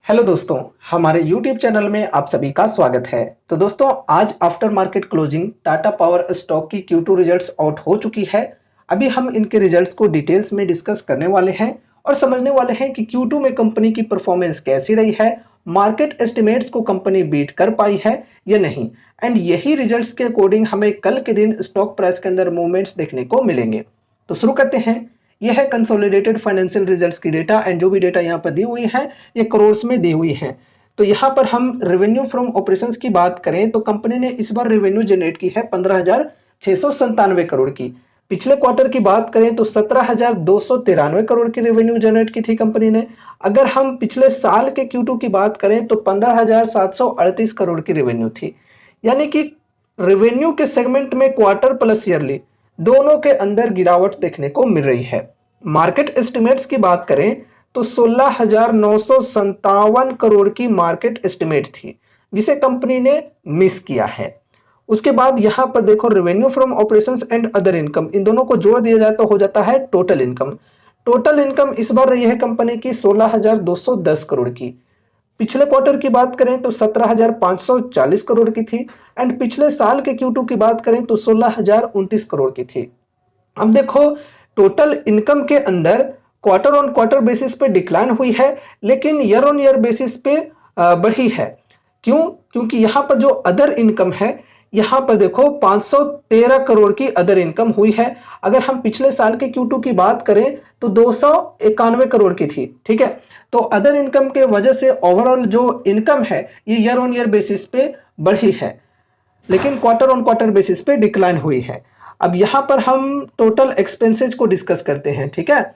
Hello दोस्तों, हमारे YouTube channel में आप सभी का स्वागत है। तो दोस्तों, आज after market closing Tata power stock की Q2 रिजल्ट्स आउट हो चुकी है। अभी हम इनके रिजल्ट्स को डिटेल्स में डिस्कस करने वाले हैं और समझने वाले हैं कि Q2 में कंपनी की परफॉर्मेंस कैसी रही है, मार्केट एस्टिमेट्स को कंपनी बीट कर पाई है या नहीं, एंड यही रिजल्ट्स के अकॉर्डिंग हमें कल के दिन स्टॉक प्राइस के अंदर मूवमेंट्स देखने को मिलेंगे। तो शुरू करते हैं। यह है कंसोलिडेटेड फाइनेंशियल रिजल्ट्स की डेटा, एंड जो भी डेटा यहाँ पर दी हुई है ये करोड़ में दी हुई है। तो यहाँ पर हम रेवेन्यू फ्रॉम ऑपरेशंस की बात करें तो कंपनी ने इस बार रेवेन्यू जनरेट की है 15,697 करोड़ की। पिछले क्वार्टर की बात करें तो 17,293 करोड़ की रेवेन्यू जनरेट की थी कंपनी ने। अगर हम पिछले साल के Q2 की बात करें तो 15,738 करोड़ की रेवेन्यू थी। यानी कि रेवेन्यू के सेगमेंट में क्वार्टर प्लस ईयरली दोनों के अंदर गिरावट देखने को मिल रही है। मार्केट एस्टिमेट्स की बात करें तो 16,957 करोड़ की मार्केट एस्टिमेट थी, जिसे कंपनी ने मिस किया है। उसके बाद यहां पर देखो, revenue from operations and other income, इन दोनों को जोड़ दिया जाए तो हो जाता है टोटल इनकम। टोटल इनकम इस बार रही है कंपनी की 16,210 करोड़ की। पिछले क्वार्टर की बात करें तो 17,540 करोड़ की थी, एंड पिछले साल के Q2 की बात करें तो 16,029 करोड़ की थी। अब देखो, टोटल इनकम के अंदर क्वार्टर ऑन क्वार्टर बेसिस पे डिक्लाइन हुई है, लेकिन ईयर ऑन ईयर बेसिस पे बढ़ी है। क्यों? क्योंकि यहाँ पर जो अदर इनकम है, यहाँ पर देखो 513 करोड़ की अदर इनकम हुई है। अगर हम पिछले साल के Q2 की बात करें तो 291 करोड़ की थी। ठीक है, तो अदर इनकम के वजह से ओवरऑल जो इनकम है ये ईयर ऑन ईयर बेसिस पे बढ़ी है, लेकिन क्वार्टर ऑन क्वार्टर बेसिस पे डिक्लाइन हुई है। अब यहाँ पर हम टोटल एक्सपेंसेज को डिस्कस करते हैं। ठीक है,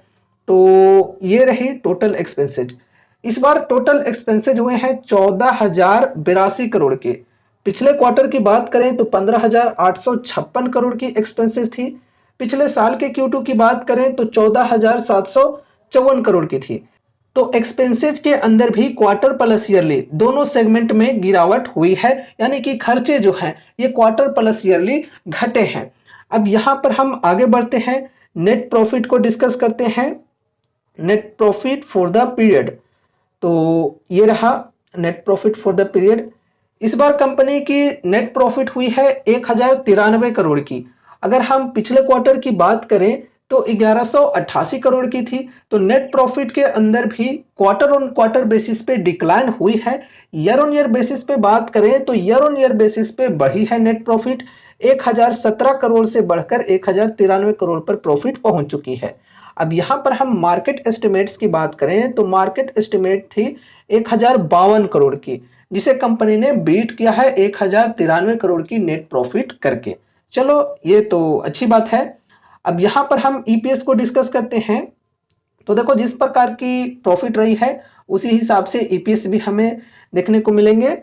तो ये रही टोटल एक्सपेंसेज। इस बार टोटल एक्सपेंसेज हुए हैं 14,082 करोड़ के। पिछले क्वार्टर की बात करें तो 15,856 करोड़ की एक्सपेंसेस थी। पिछले साल के Q2 की बात करें तो 14,754 करोड़ की थी। तो एक्सपेंसेज के अंदर भी क्वार्टर प्लस ईयरली दोनों सेगमेंट में गिरावट हुई है, यानी कि खर्चे जो हैं ये क्वार्टर प्लस ईयरली घटे हैं। अब यहां पर हम आगे बढ़ते हैं, नेट प्रॉफिट को डिस्कस करते हैं। Net profit for the period, तो ये रहा net profit for the period. इस बार कंपनी की नेट प्रॉफिट हुई है 1,093 करोड़ की। अगर हम पिछले क्वार्टर की बात करें तो 1,188 करोड़ की थी। तो नेट प्रॉफिट के अंदर भी क्वार्टर ऑन क्वार्टर बेसिस पे डिक्लाइन हुई है। ईयर ऑन ईयर बेसिस पे बात करें तो ईयर ऑन ईयर बेसिस पे बढ़ी है नेट प्रॉफिट। 1,017 करोड़ से बढ़कर 1,093 करोड़ पर प्रॉफिट पहुंच चुकी है। अब यहां पर हम मार्केट एस्टिमेट्स की बात करें तो मार्केट एस्टिमेट थी 1,052 करोड़ की, जिसे कंपनी ने बीट किया है 1,093 करोड़ की नेट प्रॉफिट करके। चलो, ये तो अच्छी बात है। अब यहां पर हम ईपीएस को डिस्कस करते हैं। तो देखो, जिस प्रकार की प्रॉफिट रही है उसी हिसाब से ईपीएस भी हमें देखने को मिलेंगे।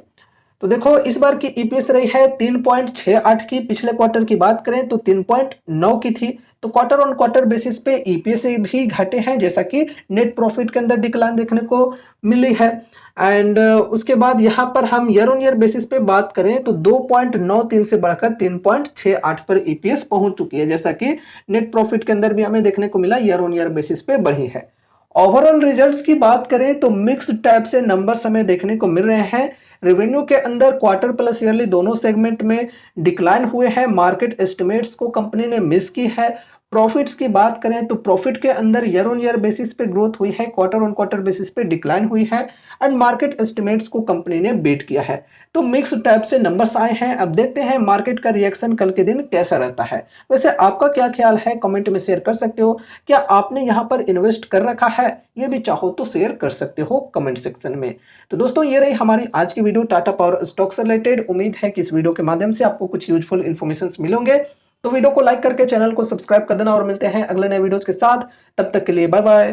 तो देखो, इस बार की ईपीएस रही है 3.68 की। पिछले क्वार्टर की बात करें तो 3.9 की थी। तो क्वार्टर ऑन क्वार्टर बेसिस पे ईपीएस भी घटे हैं, जैसा कि नेट प्रॉफिट के अंदर डिक्लाइन देखने को मिली है। एंड उसके बाद यहाँ पर हम ईयर ऑन ईयर बेसिस पे बात करें तो 2.93 से बढ़कर 3.68 पर ईपीएस पहुंच चुकी है, जैसा कि नेट प्रॉफिट के अंदर भी हमें देखने को मिला ईयर ऑन ईयर बेसिस पे बढ़ी है। ओवरऑल रिजल्ट्स की बात करें तो मिक्स टाइप से नंबर्स हमें देखने को मिल रहे हैं। रेवेन्यू के अंदर क्वार्टर प्लस ईयरली दोनों सेगमेंट में डिक्लाइन हुए हैं। मार्केट एस्टिमेट्स को कंपनी ने मिस की है। प्रॉफिट्स की बात करें तो प्रॉफिट के अंदर ईयर ऑन ईयर बेसिस पे ग्रोथ हुई है, क्वार्टर ऑन क्वार्टर बेसिस पे डिक्लाइन हुई है, एंड मार्केट एस्टिमेट्स को कंपनी ने बीट किया है। तो मिक्स टाइप से नंबर्स आए हैं। अब देखते हैं मार्केट का रिएक्शन कल के दिन कैसा रहता है। वैसे आपका क्या ख्याल है, कमेंट में शेयर कर सकते हो। क्या आपने यहाँ पर इन्वेस्ट कर रखा है, ये भी चाहो तो शेयर कर सकते हो कमेंट सेक्शन में। तो दोस्तों, ये रही हमारी आज की वीडियो टाटा पावर स्टॉक से रिलेटेड। उम्मीद है कि इस वीडियो के माध्यम से आपको कुछ यूजफुल इन्फॉर्मेशन मिलेंगे। तो वीडियो को लाइक करके चैनल को सब्सक्राइब कर देना, और मिलते हैं अगले नए वीडियोस के साथ। तब तक के लिए बाय बाय।